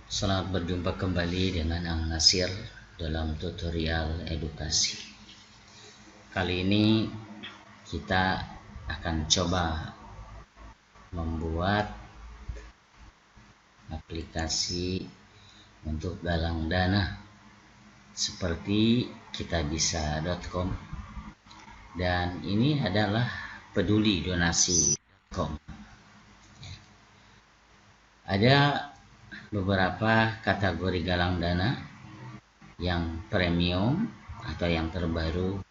Selamat berjumpa kembali dengan Ang Nasir dalam tutorial edukasi. Kali ini kita akan coba membuat aplikasi untuk galang dana seperti kitabisa.com, dan ini adalah pedulidonasi.com. Ada beberapa kategori galang dana yang premium atau yang terbaru.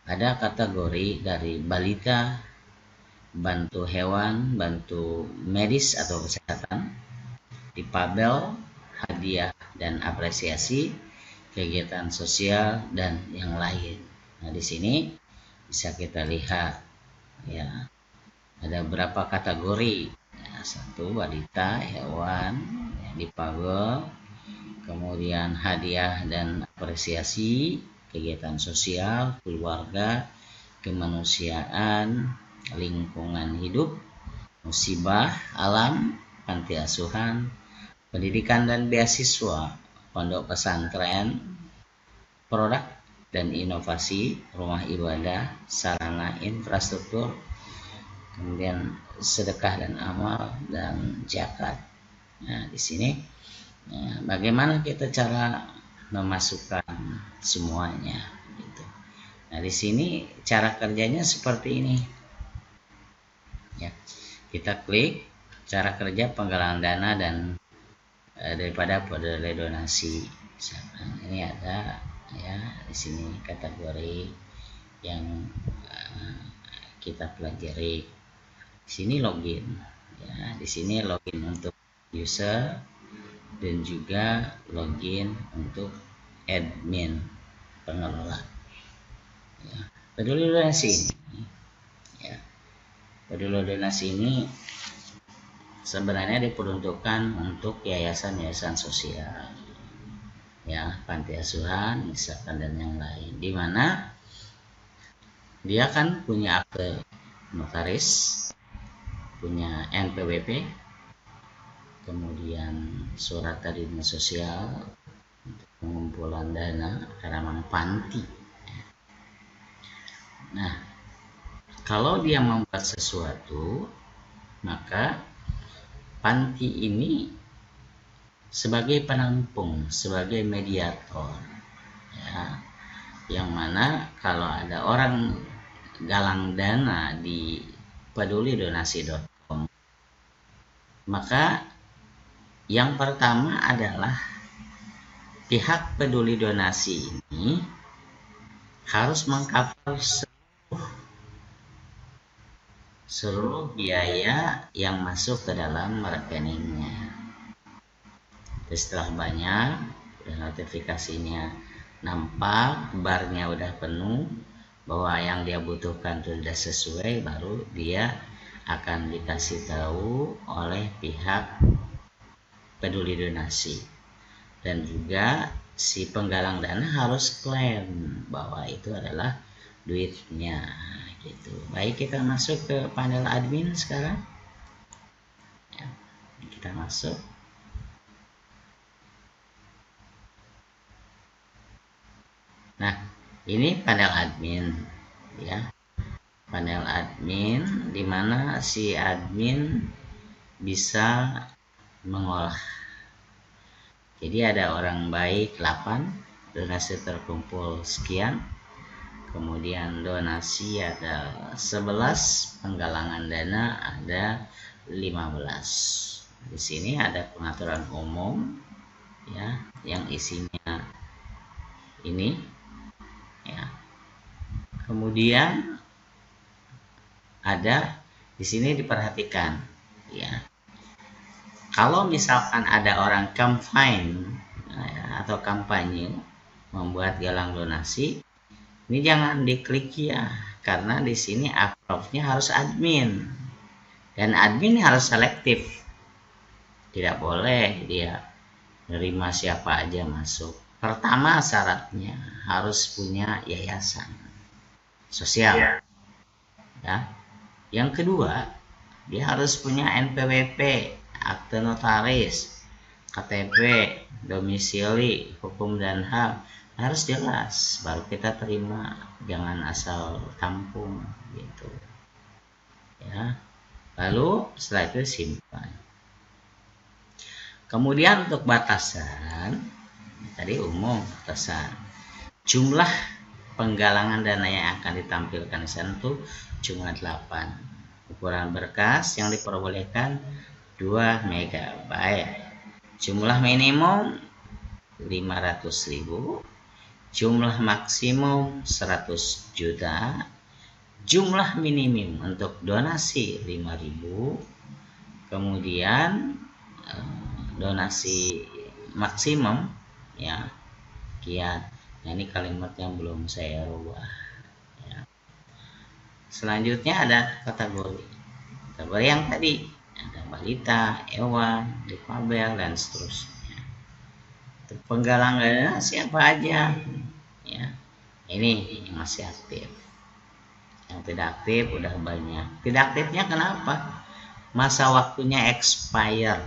Ada kategori dari balita, bantu hewan, bantu medis atau kesehatan, difabel, hadiah dan apresiasi, kegiatan sosial dan yang lain. Nah, di sini bisa kita lihat ya, ada berapa kategori. Satu, balita, hewan, difabel, kemudian hadiah dan apresiasi, kegiatan sosial, keluarga, kemanusiaan, lingkungan hidup, musibah alam, panti asuhan, pendidikan dan beasiswa, pondok pesantren, produk dan inovasi, rumah ibadah, sarana infrastruktur, kemudian sedekah dan amal, dan zakat. Nah, di sini bagaimana kita cara memasukkan semuanya gitu. Nah, di sini cara kerjanya seperti ini ya. Kita klik cara kerja penggalangan dana dan daripada peduli donasi. Ini ada ya, di sini kategori yang kita pelajari. Di sini login ya, di sini login untuk user dan juga login untuk admin pengelola ya. Peduli donasi ini ya, peduli donasi ini sebenarnya diperuntukkan untuk yayasan-yayasan sosial ya, panti asuhan misalkan dan yang lain, di mana dia kan punya akte notaris, punya NPWP, kemudian surat dari dinas sosial untuk pengumpulan dana karena memang panti. Nah, kalau dia membuat sesuatu, maka panti ini sebagai penampung, sebagai mediator ya, yang mana kalau ada orang galang dana di pedulidonasi.com, maka yang pertama adalah pihak peduli donasi ini harus mengcover seluruh biaya yang masuk ke dalam rekeningnya. Setelah banyak, udah notifikasinya nampak, barnya udah penuh, bahwa yang dia butuhkan sudah sesuai, baru dia akan dikasih tahu oleh pihak peduli donasi. Dan juga si penggalang dana harus klaim bahwa itu adalah duitnya gitu. Baik, kita masuk ke panel admin sekarang ya, kita masuk. Nah, ini panel admin ya, panel admin di mana si admin bisa mengolah. Jadi ada orang baik 8, donasi terkumpul sekian, kemudian donasi ada 11, penggalangan dana ada 15. Di sini ada pengaturan umum ya, yang isinya ini ya. Kemudian ada di sini diperhatikan ya, kalau misalkan ada orang campaign ya, atau kampanye membuat galang donasi, ini jangan diklik ya, karena di sini approve-nya harus admin, dan admin harus selektif, tidak boleh dia menerima siapa aja masuk. Pertama, syaratnya harus punya yayasan sosial ya. Yang kedua, dia harus punya NPWP, akte notaris, KTP, domisili, hukum dan HAM harus jelas, baru kita terima, jangan asal tampung gitu ya. Lalu setelah itu simpan. Kemudian untuk batasan, tadi umum batasan jumlah penggalangan dana yang akan ditampilkan di sana tuh cuma 8. Ukuran berkas yang diperbolehkan 2 MB. Jumlah minimum 500.000, jumlah maksimum 100 juta, jumlah minimum untuk donasi 5.000, kemudian donasi maksimum ya kian. Nah, ini kalimat yang belum saya rubah ya. Selanjutnya ada kategori yang tadi ada balita, hewan, difabel dan seterusnya. Penggalang dana siapa aja ya, ini yang masih aktif. Yang tidak aktif udah banyak. Tidak aktifnya kenapa? Masa waktunya expire,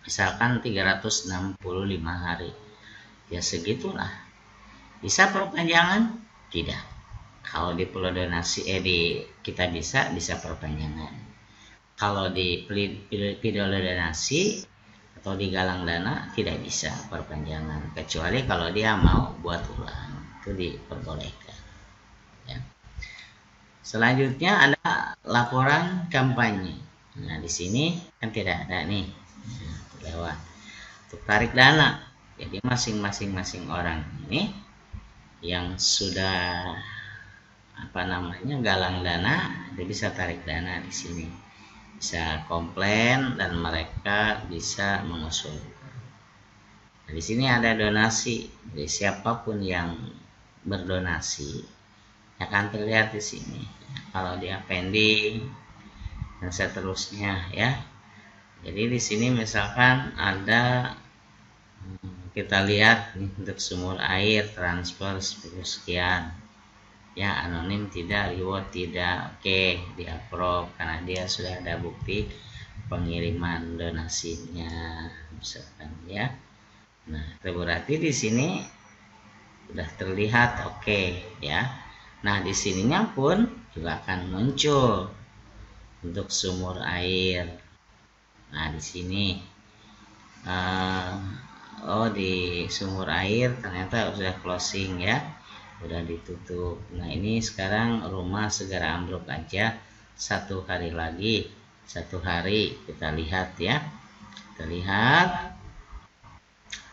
misalkan 365 hari, ya segitulah. Bisa perpanjangan? Tidak. Kalau di Pulau Donasi di kita bisa perpanjangan. Kalau di Pulau Donasi atau di Galang Dana tidak bisa perpanjangan, kecuali kalau dia mau buat ulang, itu diperbolehkan ya. Selanjutnya ada laporan kampanye. Nah, di sini kan tidak ada nih, lewat. Untuk tarik dana, jadi masing-masing orang ini yang sudah galang dana, dia bisa tarik dana di sini, bisa komplain dan mereka bisa mengusulkan. Nah, di sini ada donasi, jadi siapapun yang berdonasi akan terlihat di sini. Kalau dia pending dan seterusnya ya. Jadi di sini misalkan ada, kita lihat nih, untuk sumur air transfer sekian ya, anonim tidak, reward tidak, oke, di approve karena dia sudah ada bukti pengiriman donasinya misalkan ya. Nah, itu berarti di sini sudah terlihat oke ya. Nah, di sininya pun juga akan muncul untuk sumur air. Nah, di sini di sumur air ternyata sudah closing ya, udah ditutup. Nah, ini sekarang rumah segera ambruk aja, 1 hari lagi, 1 hari kita lihat ya. Kita lihat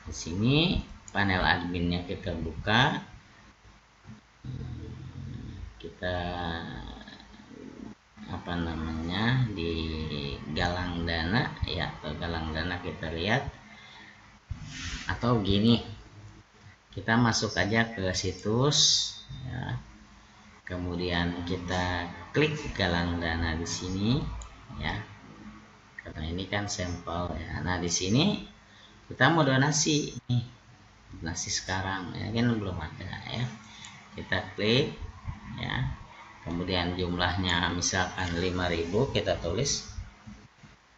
di sini panel adminnya kita buka, kita di Galang Dana ya, ke Galang Dana kita lihat, atau gini, kita masuk aja ke situs ya, kemudian kita klik Galang Dana di sini ya, karena ini kan sampel ya. Nah, di sini kita mau donasi nih, donasi sekarang ya kan belum ada ya, kita klik ya, kemudian jumlahnya misalkan 5.000, kita tulis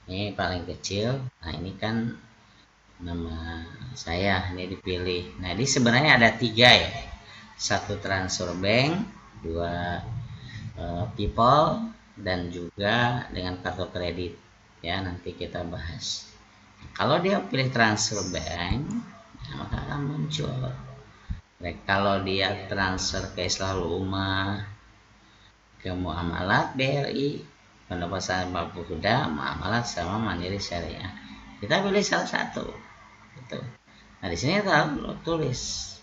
ini paling kecil. Nah, ini kan nama saya, ini dipilih. Nah, ini sebenarnya ada 3 ya, 1 transfer bank, 2 people, dan juga dengan kartu kredit ya, nanti kita bahas. Kalau dia pilih transfer bank, maka akan muncul. Kalau dia transfer ke Islahul Ummah, ke Muamalat BRI, Pondok Pesantren Bapuk Huda, Muamalat sama Mandiri Syariah, kita pilih salah satu gitu. Nah, di sini kita tulis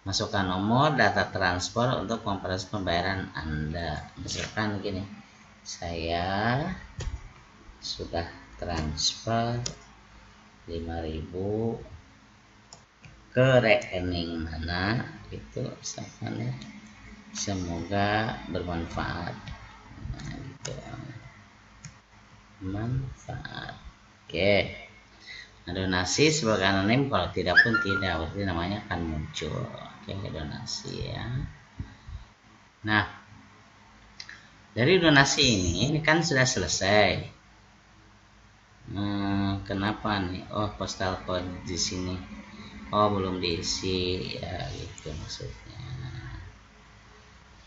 masukkan nomor data transfer untuk memproses pembayaran Anda. Misalkan gini, saya sudah transfer 5.000 ke rekening mana itu, misalkan ya, semoga bermanfaat. Nah, gitu, manfaat. Oke. Nah, donasi sebagai anonim, kalau tidak pun tidak, berarti namanya akan muncul. Oke, donasi ya. Nah, dari donasi ini kan sudah selesai. Kenapa nih? Oh, postal code di sini. Oh, belum diisi ya, gitu maksudnya.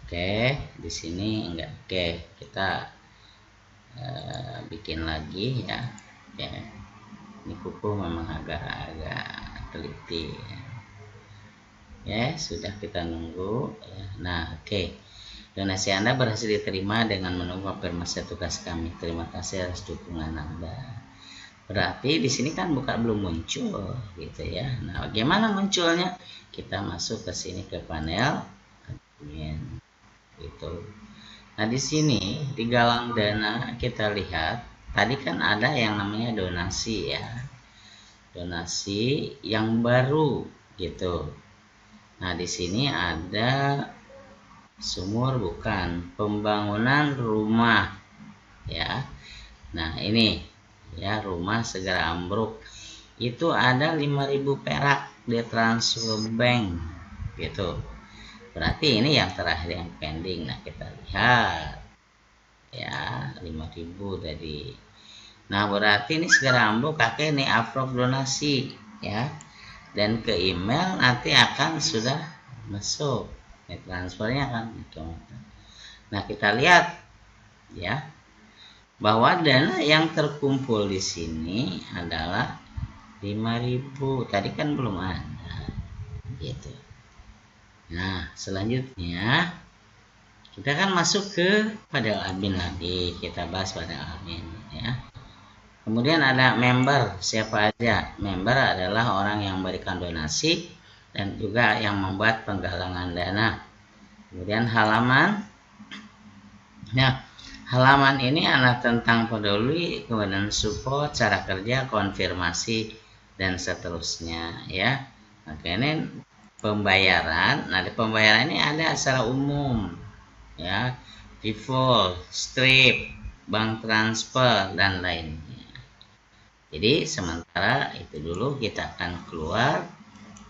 Oke, di sini enggak. Oke, kita bikin lagi ya. Oke, ini kuku memang agak teliti ya. Ya, sudah kita nunggu ya. Nah, oke. Donasi Anda berhasil diterima dengan menunggu konfirmasi tugas kami. Terima kasih atas dukungan Anda. Berarti di sini kan belum muncul gitu ya. Nah, bagaimana munculnya? Kita masuk ke sini ke panel admin gitu. Nah, di sini di galang dana kita lihat tadi kan ada yang namanya donasi ya. Donasi yang baru gitu. Nah, di sini ada sumur bukan, pembangunan rumah ya. Nah, ini ya, rumah segera ambruk. Itu ada 5.000 perak di transfer bank gitu. Berarti ini yang terakhir yang pending. Nah, kita lihat ya, 5.000 tadi. Nah, berarti ini segera ambruk kakek ini approve donasi ya. Dan ke email nanti akan sudah masuk. Transfernya kan gitu. Nah, kita lihat ya bahwa dana yang terkumpul di sini adalah 5.000. Tadi kan belum ada gitu. Nah, selanjutnya kita kan masuk ke pada admin lagi, kita bahas pada admin ya. Kemudian ada member, siapa aja? Member adalah orang yang memberikan donasi dan juga yang membuat penggalangan dana. Kemudian halaman. Nah, halaman ini adalah tentang peduli, kemudian support, cara kerja, konfirmasi, dan seterusnya ya. Oke, ini pembayaran. Nah, di pembayaran ini ada secara umum ya, default, strip, bank transfer, dan lainnya. Jadi sementara itu dulu kita akan keluar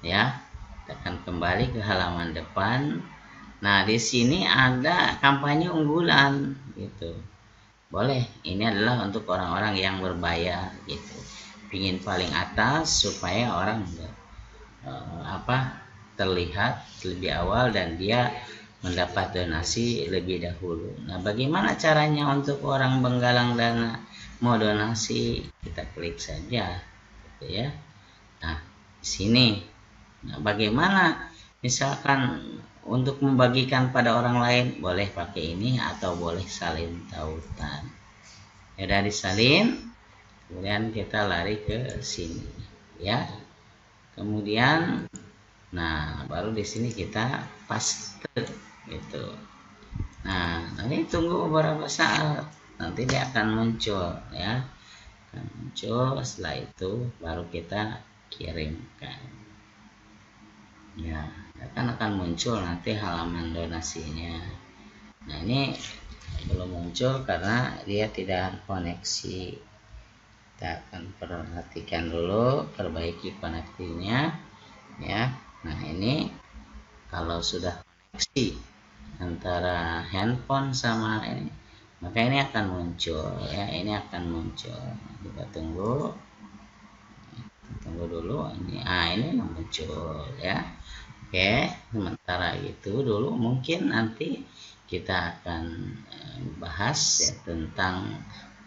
ya, kita akan kembali ke halaman depan. Nah, di sini ada kampanye unggulan gitu. Boleh, ini adalah untuk orang-orang yang berbayar gitu. Pingin paling atas supaya orang terlihat lebih awal dan dia mendapat donasi lebih dahulu. Nah, bagaimana caranya untuk orang menggalang dana mau donasi? Kita klik saja gitu ya. Nah, di sini nah, bagaimana misalkan untuk membagikan pada orang lain, boleh pakai ini atau boleh salin tautan. Ya, dari salin kemudian kita lari ke sini ya. Kemudian nah, baru di sini kita paste gitu. Nah, nanti tunggu beberapa saat, nanti dia akan muncul ya, akan muncul. Setelah itu baru kita kirimkan ya, akan muncul nanti halaman donasinya. Nah, ini belum muncul karena dia tidak koneksi. Kita akan perhatikan dulu, perbaiki koneksinya ya. Nah, ini kalau sudah koneksi antara handphone sama ini, maka ini akan muncul ya, ini akan muncul. Kita tunggu dulu ini. Ini muncul ya. Oke, sementara itu dulu mungkin nanti kita akan bahas ya tentang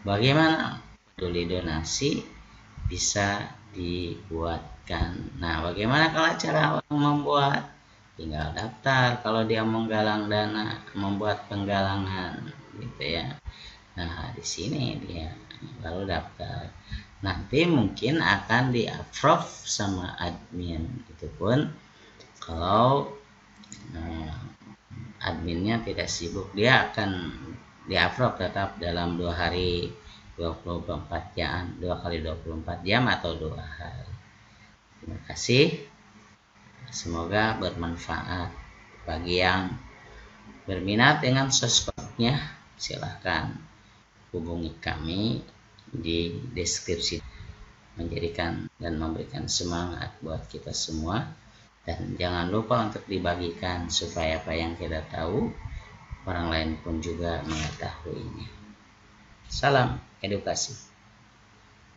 bagaimana peduli donasi bisa dibuatkan. Nah, bagaimana kalau cara membuat? Tinggal daftar kalau dia menggalang dana, membuat penggalangan gitu ya. Nah, di sini dia baru daftar. Nanti mungkin akan di-approve sama admin. Itu pun kalau adminnya tidak sibuk, dia akan di-approve tetap dalam 2 hari 24 jam, 2 kali 24 jam atau 2 hari. Terima kasih. Semoga bermanfaat. Bagi yang berminat dengan sosmednya, silahkan hubungi kami di deskripsi. Menjadikan dan memberikan semangat buat kita semua. Dan jangan lupa untuk dibagikan supaya apa yang kita tahu, orang lain pun juga mengetahuinya. Salam edukasi.